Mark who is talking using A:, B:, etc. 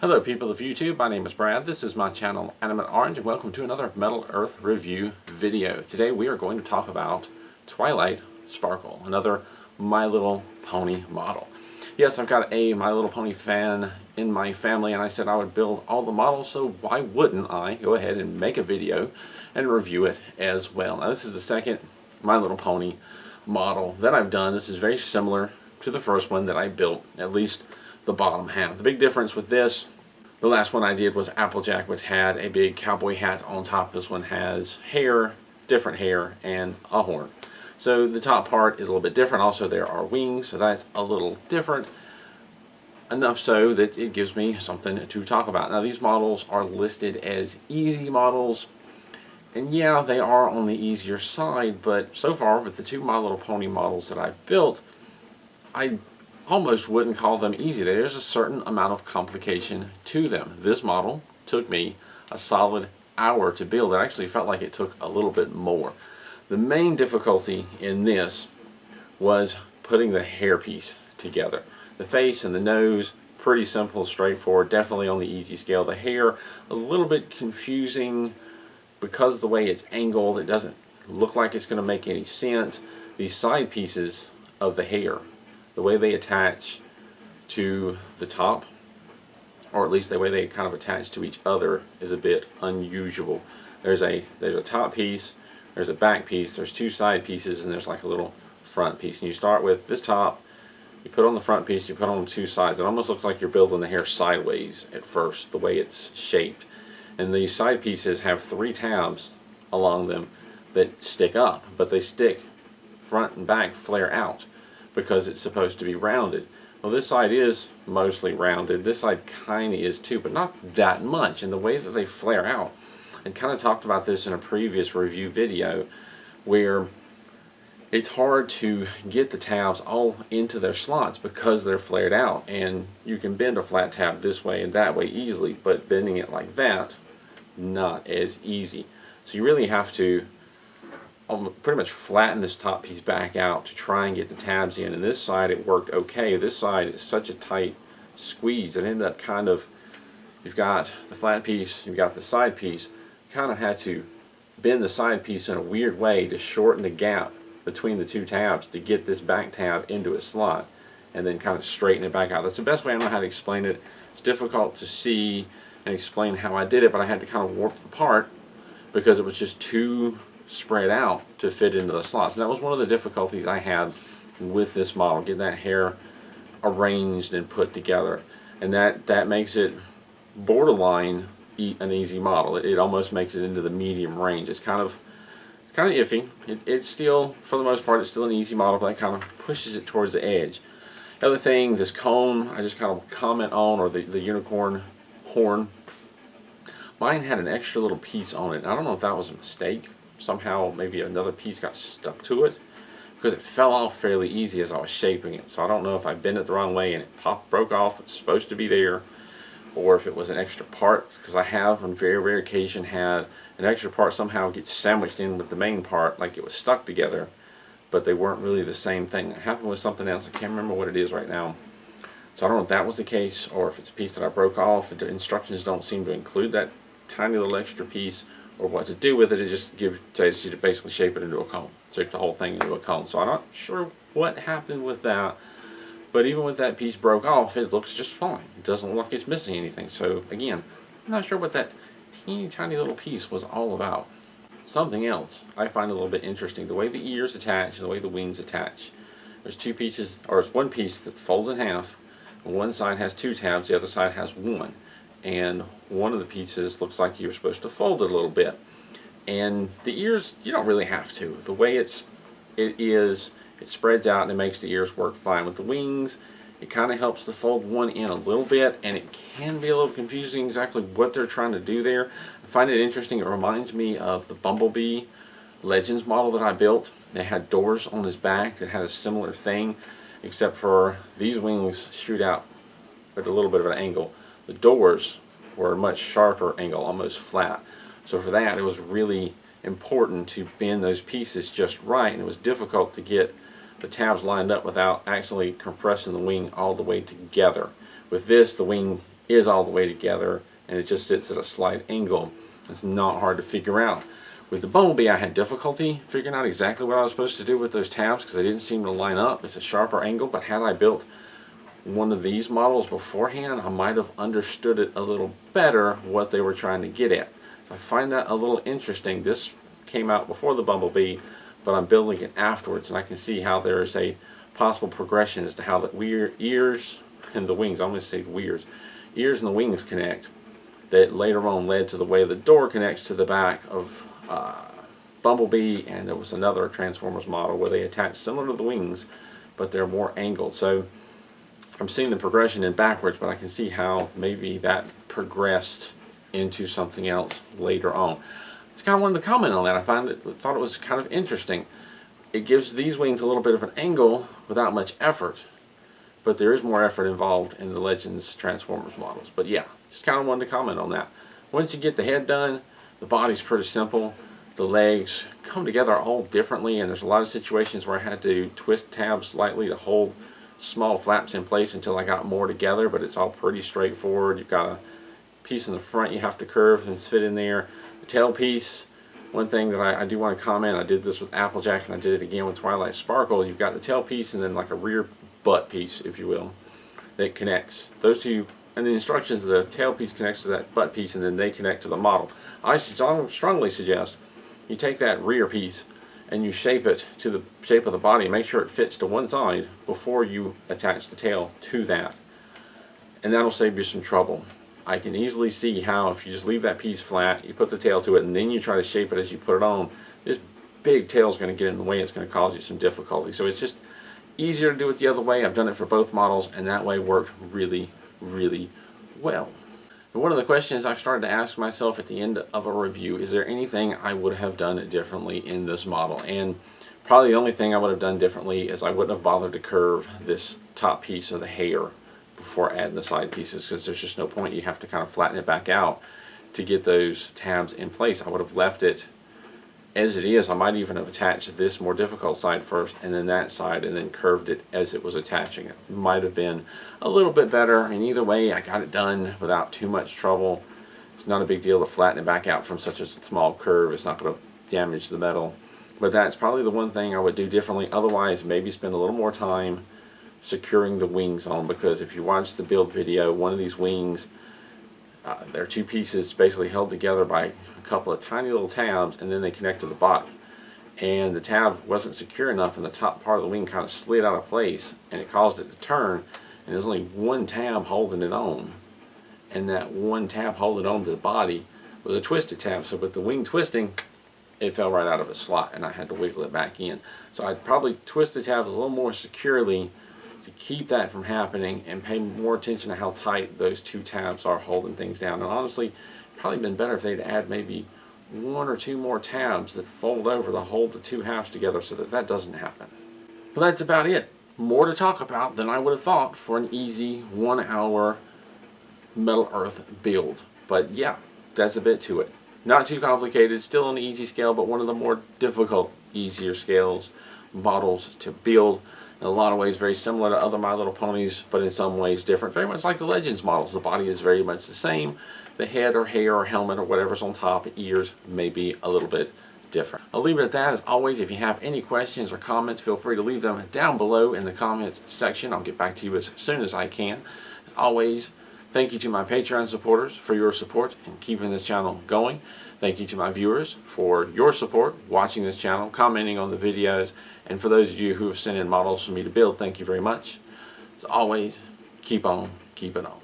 A: Hello people of YouTube, my name is Brad, this is my channel Animate Orange, and welcome to another Metal Earth review video. Today we are going to talk about Twilight Sparkle, another My Little Pony model. Yes, I've got a My Little Pony fan in my family, and I said I would build all the models, so why wouldn't I go ahead and make a video and review it as well. Now this is the second My Little Pony model that I've done. This is very similar to the first one that I built, at least the bottom half. The big difference with this, the last one I did was Applejack, which had a big cowboy hat on top. This one has hair, different hair, and a horn. So the top part is a little bit different. Also there are wings, so that's a little different. Enough so that it gives me something to talk about. Now these models are listed as easy models, and yeah, they are on the easier side, but so far with the two My Little Pony models that I've built, I almost wouldn't call them easy. There's a certain amount of complication to them. This model took me a solid hour to build. It actually felt like it took a little bit more. The main difficulty in this was putting the hairpiece together. The face and the nose, pretty simple, straightforward, definitely on the easy scale. The hair, a little bit confusing because the way it's angled, it doesn't look like it's going to make any sense. These side pieces of the hair, the way they attach to the top, or at least the way they kind of attach to each other, is a bit unusual. There's a top piece, there's a back piece, there's two side pieces, and there's like a little front piece. And you start with this top, you put on the front piece, you put on two sides. It almost looks like you're building the hair sideways at first, the way it's shaped. And these side pieces have three tabs along them that stick up, but they stick front and back, flare out, because it's supposed to be rounded. Well, this side is mostly rounded. This side kind of is too, but not that much. And the way that they flare out, and kind of talked about this in a previous review video, where it's hard to get the tabs all into their slots because they're flared out. And you can bend a flat tab this way and that way easily, but bending it like that, not as easy. So you really have to pretty much flatten this top piece back out to try and get the tabs in. And this side it worked okay. This side is such a tight squeeze it ended up kind of, you've got the flat piece, you've got the side piece, you kind of had to bend the side piece in a weird way to shorten the gap between the two tabs to get this back tab into a slot, and then kind of straighten it back out. That's the best way I know how to explain it. It's difficult to see and explain how I did it, but I had to kind of warp the part because it was just too spread out to fit into the slots. And that was one of the difficulties I had with this model, getting that hair arranged and put together. And that makes it borderline an easy model. It almost makes it into the medium range. It's kind of iffy. It's still, for the most part, it's still an easy model, but that kind of pushes it towards the edge. The other thing, this cone, I just kind of comment on, or the unicorn horn. Mine had an extra little piece on it. I don't know if that was a mistake. Somehow maybe another piece got stuck to it, because it fell off fairly easy as I was shaping it. So I don't know if I bent it the wrong way and it broke off. It's supposed to be there, or if it was an extra part, because I have on very rare occasion had an extra part somehow get sandwiched in with the main part, like it was stuck together, but they weren't really the same thing. It happened with something else. I can't remember what it is right now. So I don't know if that was the case, or if it's a piece that I broke off. The instructions don't seem to include that tiny little extra piece, or what to do with it. It just tells you to basically shape it into a cone, shape the whole thing into a cone. So I'm not sure what happened with that, but even with that piece broke off, it looks just fine. It doesn't look like it's missing anything. So again, I'm not sure what that teeny tiny little piece was all about. Something else I find a little bit interesting, the way the ears attach and the way the wings attach. There's two pieces, or it's one piece that folds in half. One side has two tabs, the other side has one. And one of the pieces looks like you're supposed to fold it a little bit. And the ears, you don't really have to. The way it spreads out and it makes the ears work fine. With the wings, it kind of helps to fold one in a little bit, and it can be a little confusing exactly what they're trying to do there. I find it interesting. It reminds me of the Bumblebee Legends model that I built. They had doors on his back that had a similar thing, except for these wings shoot out at a little bit of an angle. The doors were a much sharper angle, almost flat. So for that, it was really important to bend those pieces just right, and it was difficult to get the tabs lined up without actually compressing the wing all the way together. With this, the wing is all the way together, and it just sits at a slight angle. It's not hard to figure out. With the Bumblebee, I had difficulty figuring out exactly what I was supposed to do with those tabs because they didn't seem to line up. It's a sharper angle, but had I built one of these models beforehand, I might have understood it a little better what they were trying to get at. So I find that a little interesting. This came out before the Bumblebee, but I'm building it afterwards, and I can see how there is a possible progression as to how the ears and the wings, I'm going to say ears and the wings connect, that later on led to the way the door connects to the back of Bumblebee, and there was another Transformers model where they attach similar to the wings, but they're more angled. So I'm seeing the progression in backwards, but I can see how maybe that progressed into something else later on. Just kind of wanted to comment on that. I thought it was kind of interesting. It gives these wings a little bit of an angle without much effort, but there is more effort involved in the Legends Transformers models. But yeah, just kind of wanted to comment on that. Once you get the head done, the body's pretty simple. The legs come together all differently, and there's a lot of situations where I had to twist tabs slightly to hold small flaps in place until I got more together, but it's all pretty straightforward. You've got a piece in the front you have to curve and fit in there. The tail piece, one thing that I do want to comment, I did this with Applejack and I did it again with Twilight Sparkle. You've got the tail piece and then like a rear butt piece, if you will, that connects. Those two, and the instructions, the tail piece connects to that butt piece and then they connect to the model. I strongly suggest you take that rear piece and you shape it to the shape of the body. Make sure it fits to one side before you attach the tail to that. And that'll save you some trouble. I can easily see how if you just leave that piece flat, you put the tail to it, and then you try to shape it as you put it on, this big tail is going to get in the way. It's going to cause you some difficulty. So it's just easier to do it the other way. I've done it for both models, and that way worked really, really well. And one of the questions I've started to ask myself at the end of a review, is there anything I would have done differently in this model? And probably the only thing I would have done differently is I wouldn't have bothered to curve this top piece of the hair before adding the side pieces, because there's just no point. You have to kind of flatten it back out to get those tabs in place. I would have left it as it is. I might even have attached this more difficult side first and then that side and then curved it as it was attaching. It might have been a little bit better. I mean, either way, I got it done without too much trouble. It's not a big deal to flatten it back out from such a small curve. It's not going to damage the metal. But that's probably the one thing I would do differently. Otherwise, maybe spend a little more time securing the wings on, because if you watch the build video, one of these wings, there are two pieces basically held together by a couple of tiny little tabs, and then they connect to the body. And the tab wasn't secure enough, and the top part of the wing kind of slid out of place, and it caused it to turn, and there's only one tab holding it on. And that one tab holding on to the body was a twisted tab, so with the wing twisting, it fell right out of its slot, and I had to wiggle it back in. So I'd probably twist the tabs a little more securely to keep that from happening, and pay more attention to how tight those two tabs are holding things down. And honestly, probably been better if they'd add maybe one or two more tabs that fold over to hold the two halves together so that that doesn't happen. But that's about it. More to talk about than I would have thought for an easy 1 hour Metal Earth build. But yeah, that's a bit to it. Not too complicated, still on the easy scale, but one of the more difficult, easier models to build. In a lot of ways very similar to other My Little Ponies, but in some ways different. Very much like the Legends models. The body is very much the same. The head or hair or helmet or whatever's on top, ears, may be a little bit different. I'll leave it at that. As always, if you have any questions or comments, feel free to leave them down below in the comments section. I'll get back to you as soon as I can. As always, thank you to my Patreon supporters for your support and keeping this channel going. Thank you to my viewers for your support, watching this channel, commenting on the videos, and for those of you who have sent in models for me to build, thank you very much. As always, keep on keeping on.